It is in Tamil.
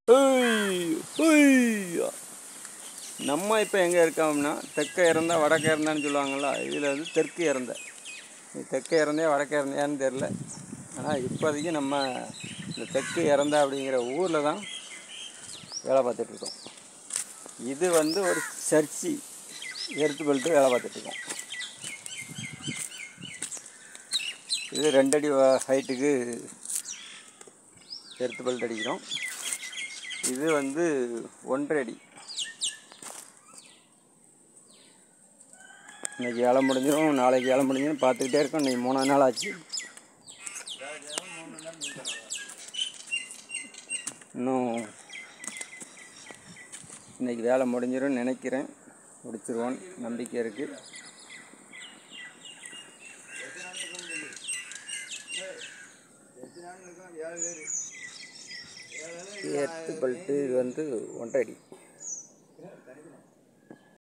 ஹுய் ஹுய். நம்ம இப்போ எங்கே இருக்கோம்னா தெற்க இறந்தா வடக்க இறந்தான்னு சொல்லுவாங்கள்ல, இதில் வந்து தெற்கு இறந்த. தெற்க இறந்தே வடக்க இறந்தையான்னு தெரில. ஆனால் இப்போதைக்கு நம்ம இந்த தெற்கு இறந்தா அப்படிங்கிற ஊரில் தான் வேலை பார்த்துட்ருக்கோம். இது வந்து ஒரு சர்ச்சி எர்த்து பெல்ட்டு வேலை பார்த்துட்ருக்கோம். இது 2 அடி ஹைட்டுக்கு எர்த்து பெல்ட் அடிக்கிறோம். இது வந்து 1.5 அடி. இன்றைக்கி வேலை முடிஞ்சிடும், நாளைக்கு வேலை முடிஞ்சிடும் பார்த்துக்கிட்டே இருக்கோம். இன்றைக்கி 3ஆவது நாள் ஆச்சு. இன்னும் இன்றைக்கி வேலை முடிஞ்சிடும்னு நினைக்கிறேன். முடிச்சிருவோன்னு நம்பிக்கை இருக்குது. எர்த்து பெல்ட்டு இது வந்து 1.5 அடி.